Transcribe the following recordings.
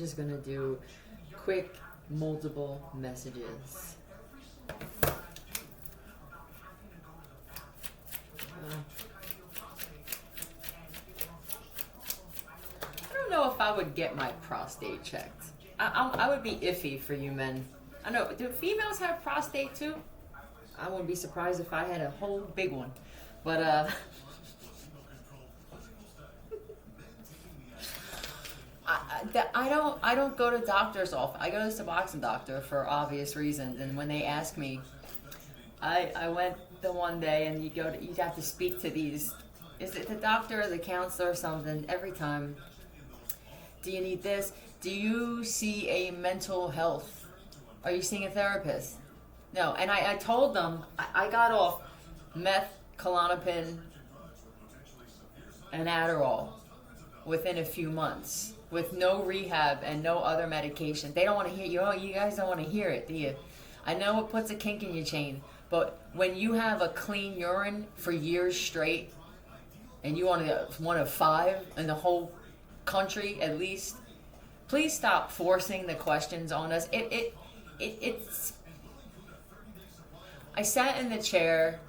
just gonna do quick multiple messages. I don't know if I would get my prostate checked. I would be iffy for you men. I know, do females have prostate too? I wouldn't be surprised if I had a whole big one. But I don't go to doctors often. I go to the Suboxone doctor for obvious reasons. And when they ask me, I went the one day and you'd have to speak to these. Is it the doctor or the counselor or something? Every time. Do you need this? Do you see a mental health? Are you seeing a therapist? No. And I told them I got off meth, Klonopin, and Adderall within a few months with no rehab and no other medication. They don't want to hear you. Oh, you guys don't want to hear it, do you? I know it puts a kink in your chain, but when you have a clean urine for years straight, and you want to one of 5 in the whole country at least, please stop forcing the questions on us. It's. I sat in the chair.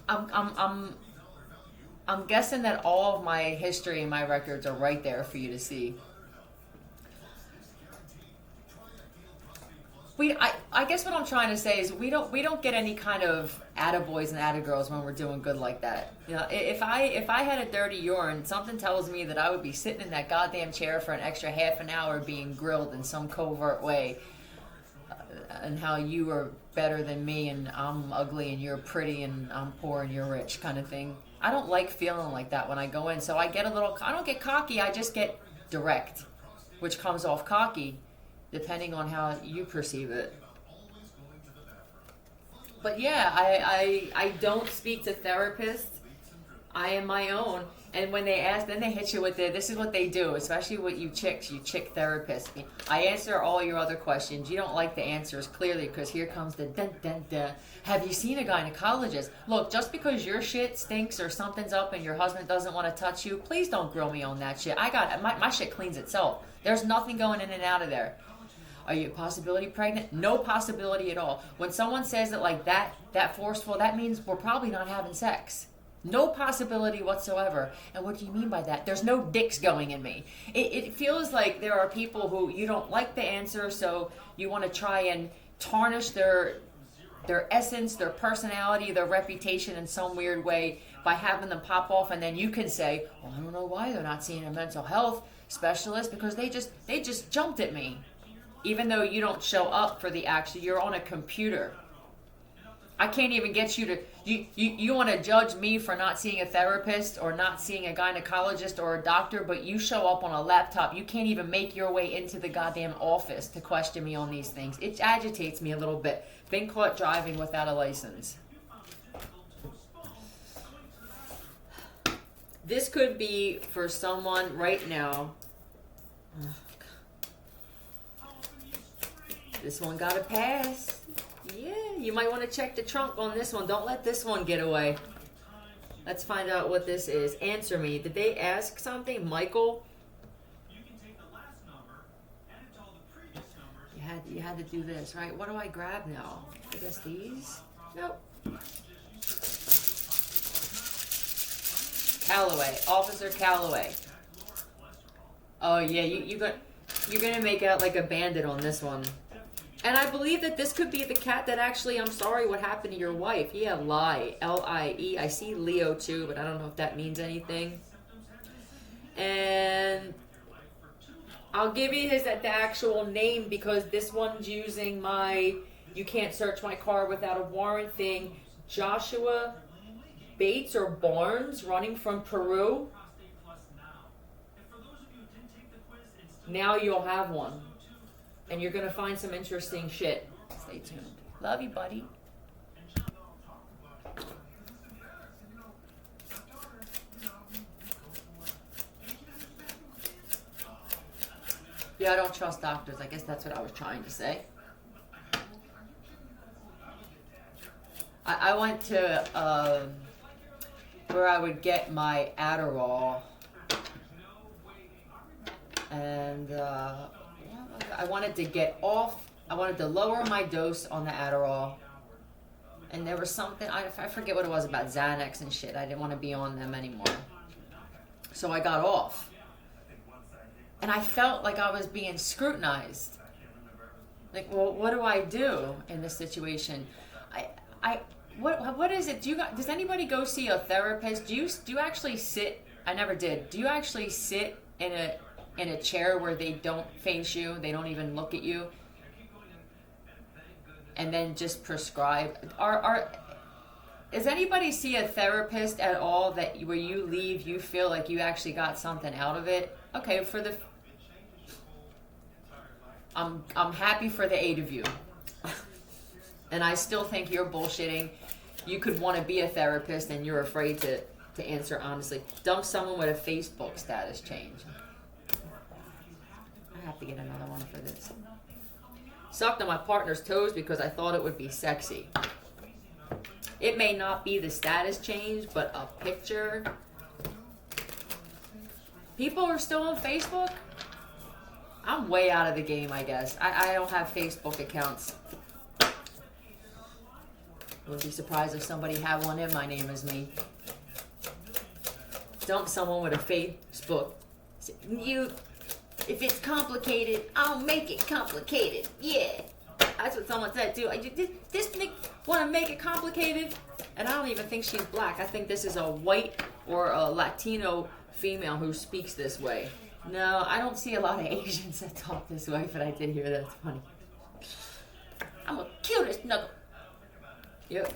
I'm guessing that all of my history and my records are right there for you to see. I guess what I'm trying to say is we don't get any kind of attaboys and attagirls when we're doing good like that. You know, if I had a dirty urine, something tells me that I would be sitting in that goddamn chair for an extra half an hour being grilled in some covert way, and how you are better than me and I'm ugly and you're pretty and I'm poor and you're rich kind of thing. I don't like feeling like that when I go in, so I don't get cocky, I just get direct, which comes off cocky depending on how you perceive it. But yeah, I don't speak to therapists. I am my own. And when they ask, then they hit you with this is what they do, especially with you chicks, you chick therapists. I answer all your other questions. You don't like the answers, clearly, because here comes the dun dun dun. Have you seen a gynecologist? Look, just because your shit stinks or something's up and your husband doesn't want to touch you, please don't grill me on that shit. My shit cleans itself. There's nothing going in and out of there. Are you a possibility pregnant? No possibility at all. When someone says it like that forceful, that means we're probably not having sex. No possibility whatsoever. And what do you mean by that? There's no dicks going in me. It feels like there are people who you don't like the answer, so you want to try and tarnish their essence, their personality, their reputation in some weird way by having them pop off, and then you can say, well, I don't know why they're not seeing a mental health specialist because they just jumped at me. Even though you don't show up for the action, you're on a computer. I can't even get you to... You want to judge me for not seeing a therapist or not seeing a gynecologist or a doctor, but you show up on a laptop. You can't even make your way into the goddamn office to question me on these things. It agitates me a little bit. Been caught driving without a license. This could be for someone right now... This one got a pass. Yeah, you might want to check the trunk on this one. Don't let this one get away. Let's find out what this is. Answer me. Did they ask something? Michael? You had to do this, right? What do I grab now? I guess these? Nope. Callaway. Officer Callaway. Oh, yeah, you're going to make out like a bandit on this one. And I believe that this could be the cat that actually, I'm sorry what happened to your wife. Yeah, lie. L-I-E. I see Leo too, but I don't know if that means anything. And I'll give you the actual name because this one's using my you can't search my car without a warrant thing. Joshua Bates or Barnes, running from Peru. Now you'll have one. And you're going to find some interesting shit. Stay tuned. Love you, buddy. Yeah, I don't trust doctors. I guess that's what I was trying to say. I went to where I would get my Adderall. and I wanted to get off. I wanted to lower my dose on the Adderall, and there was something I forget what it was about Xanax and shit. I didn't want to be on them anymore, so I got off, and I felt like I was being scrutinized. Like, well, what do I do in this situation? What is it? Does anybody go see a therapist? Do you actually sit? I never did. Do you actually sit in a chair where they don't face you, they don't even look at you, and then just prescribe? Does anybody see a therapist at all that where you leave, you feel like you actually got something out of it? Okay, I'm happy for the 8 of you. And I still think you're bullshitting. You could want to be a therapist and you're afraid to answer honestly. Dump someone with a Facebook status change. I have to get another one for this. Sucked on my partner's toes because I thought it would be sexy. It may not be the status change, but a picture. People are still on Facebook? I'm way out of the game, I guess. I don't have Facebook accounts. Wouldn't be surprised if somebody had one and my name is me. Dump someone with a Facebook. If it's complicated, I'll make it complicated. Yeah. That's what someone said too. This nigga want to make it complicated? And I don't even think she's black. I think this is a white or a Latino female who speaks this way. No, I don't see a lot of Asians that talk this way, but I did hear that's funny. I'm gonna kill this nugget. Yep.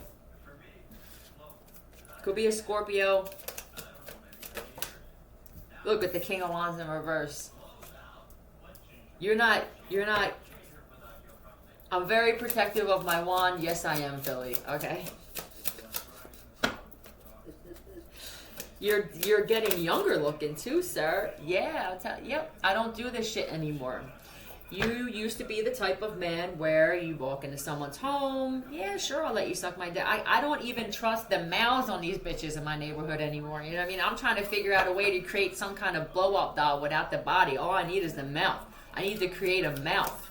Could be a Scorpio. Look at the King of Wands in reverse. You're not. I'm very protective of my wand. Yes, I am, Philly. Okay. You're getting younger looking too, sir. Yeah, I'll tell you. Yep. I don't do this shit anymore. You used to be the type of man where you walk into someone's home. Yeah, sure, I'll let you suck my dick. I don't even trust the mouths on these bitches in my neighborhood anymore. You know what I mean? I'm trying to figure out a way to create some kind of blow-up doll without the body. All I need is the mouth. I need to create a mouth.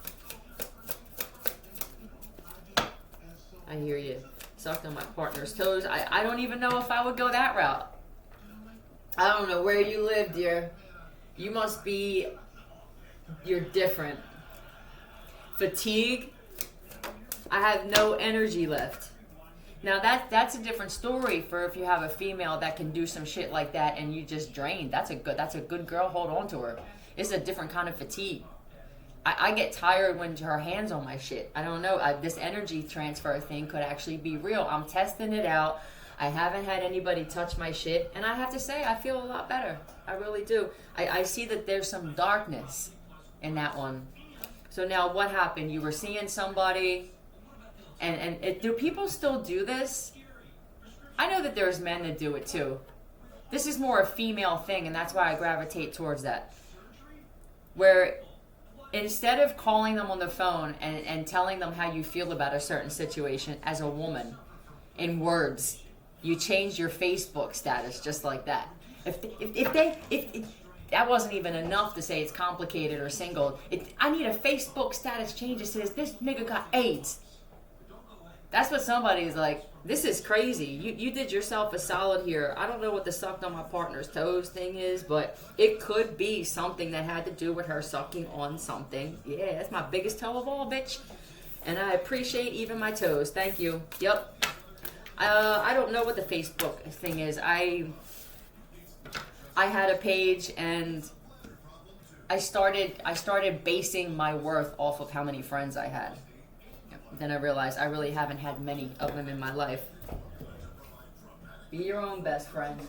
I hear you. Sucked on my partner's toes. I don't even know if I would go that route. I don't know where you live, dear. You must be... You're different. Fatigue. I have no energy left. Now that's a different story for if you have a female that can do some shit like that and you just drain. That's a good girl. Hold on to her. It's a different kind of fatigue. I get tired when her hand's on my shit. I don't know. This energy transfer thing could actually be real. I'm testing it out. I haven't had anybody touch my shit, and I have to say I feel a lot better. I really do. I see that there's some darkness in that one. So now what happened? You were seeing somebody, and do people still do this? I know that there's men that do it too. This is more a female thing, and that's why I gravitate towards that. Where instead of calling them on the phone and telling them how you feel about a certain situation as a woman in words, you change your Facebook status just like that. If that wasn't even enough to say it's complicated or single. I need a Facebook status change that says this nigga got AIDS. That's what somebody's like, this is crazy. You did yourself a solid here. I don't know what the sucked on my partner's toes thing is, but it could be something that had to do with her sucking on something. Yeah, that's my biggest toe of all, bitch. And I appreciate even my toes. Thank you. Yep. I don't know what the Facebook thing is. I had a page and I started basing my worth off of how many friends I had. Then I realized I really haven't had many of them in my life. Be your own best friend.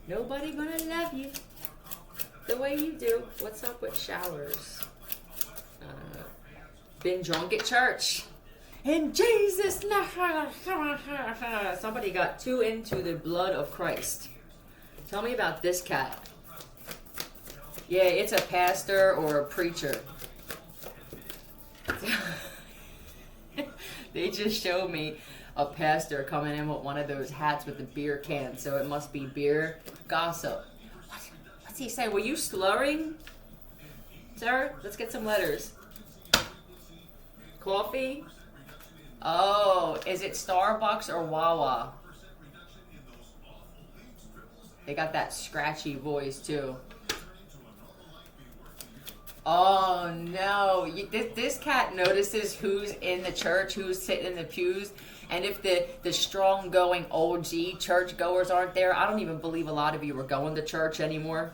Nobody gonna love you the way you do. What's up with showers? Been drunk at church. In Jesus' name. Somebody got too into the blood of Christ. Tell me about this cat. Yeah, it's a pastor or a preacher. They just showed me a pastor coming in with one of those hats with the beer can, so it must be beer gossip. What's he say? Were you slurring, sir? Let's get some letters. Coffee? Oh, is it Starbucks or Wawa? They got that scratchy voice too. Oh no, this cat notices who's in the church, who's sitting in the pews, and if the strong going OG church goers aren't there, I don't even believe a lot of you are going to church anymore.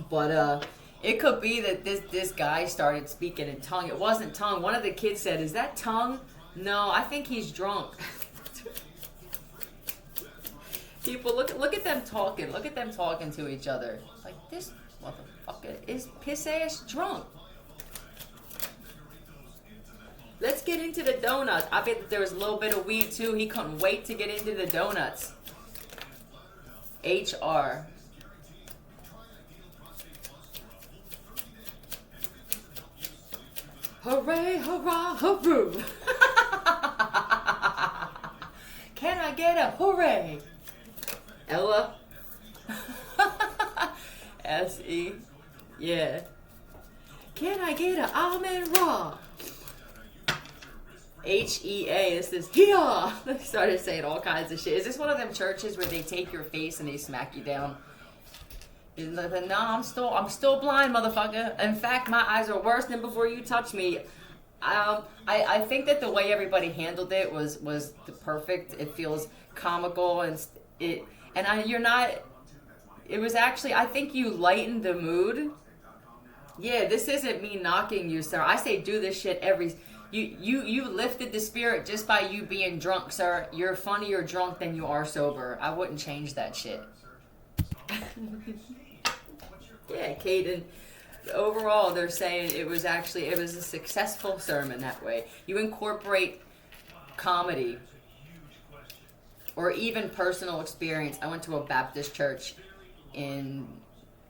But it could be that this guy started speaking in tongue. It wasn't tongue. One of the kids said, "Is that tongue?" No, I think he's drunk. People, look at them talking. Look at them talking to each other. Like, this motherfucker is piss ass drunk. Let's get into the donuts. I bet that there was a little bit of weed too. He couldn't wait to get into the donuts. HR. Hooray, hurrah, hooroo. Can I get a hooray? Ella. S-E. Yeah. Can I get an almond raw? H-E-A. This is Heyoka. They started saying all kinds of shit. Is this one of them churches where they take your face and they smack you down? No, I'm still blind, motherfucker. In fact, my eyes are worse than before you touched me. I think that the way everybody handled it was the perfect. It feels comical you're not. It was actually, I think you lightened the mood. Yeah, this isn't me knocking you, sir. I say do this shit you lifted the spirit just by you being drunk, sir. You're funnier drunk than you are sober. I wouldn't change that shit. Yeah, Caden. Overall, they're saying it was a successful sermon that way. You incorporate comedy or even personal experience. I went to a Baptist church in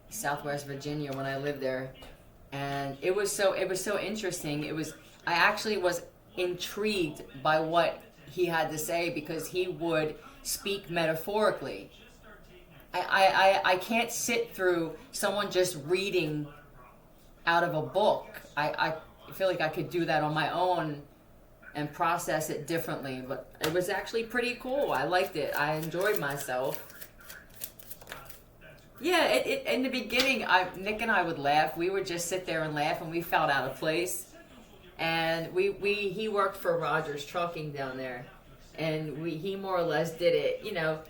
Southwest Virginia when I lived there, and it was so interesting. I actually was intrigued by what he had to say because he would speak metaphorically. I can't sit through someone just reading out of a book. I feel like I could do that on my own and process it differently, but it was actually pretty cool. I liked it. I enjoyed myself. Yeah, in the beginning, Nick and I would laugh. We would just sit there and laugh, and we felt out of place. And he worked for Rogers Trucking down there, and he more or less did it. You know,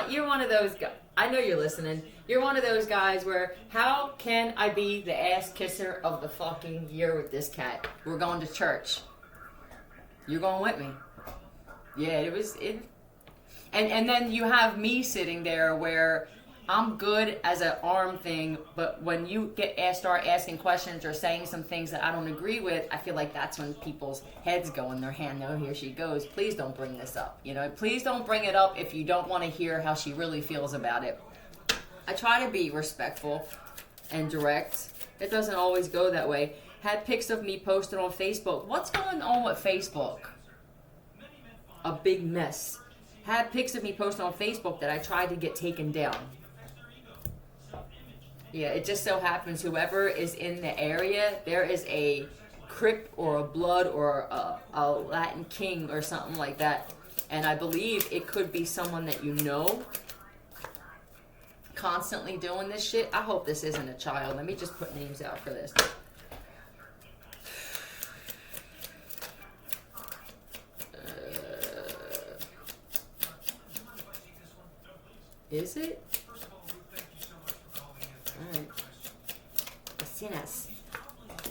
you're one of those guys. I know you're listening. You're one of those guys where, how can I be the ass kisser of the fucking year with this cat? We're going to church. You're going with me. Yeah, and then you have me sitting there where I'm good as an arm thing, but when you start asking questions or saying some things that I don't agree with, I feel like that's when people's heads go in their hand. No, here she goes. Please don't bring this up. You know, please don't bring it up if you don't want to hear how she really feels about it. I try to be respectful and direct. It doesn't always go that way. Had pics of me posted on Facebook. What's going on with Facebook? A big mess. Had pics of me posted on Facebook that I tried to get taken down. Yeah, it just so happens whoever is in the area, there is a Crip or a Blood or a Latin King or something like that. And I believe it could be someone that you know constantly doing this shit. I hope this isn't a child. Let me just put names out for this. Is it? Alright. Sinas.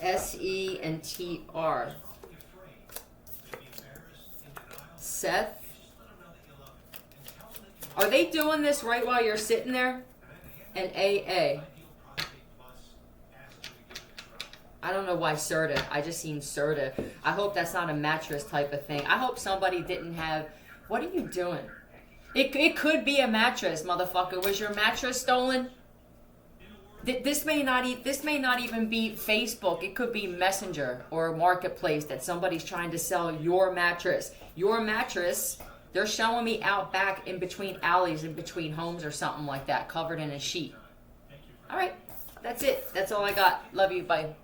S-E-N-T-R. Seth. Are they doing this right while you're sitting there? And A-A. I don't know why Serta. I just seen Serta. I hope that's not a mattress type of thing. I hope somebody didn't have... What are you doing? It could be a mattress, motherfucker. Was your mattress stolen? This may not even be Facebook. It could be Messenger or Marketplace that somebody's trying to sell your mattress. Your mattress, they're showing me out back in between alleys, in between homes or something like that, covered in a sheet. All right, that's it. That's all I got. Love you. Bye.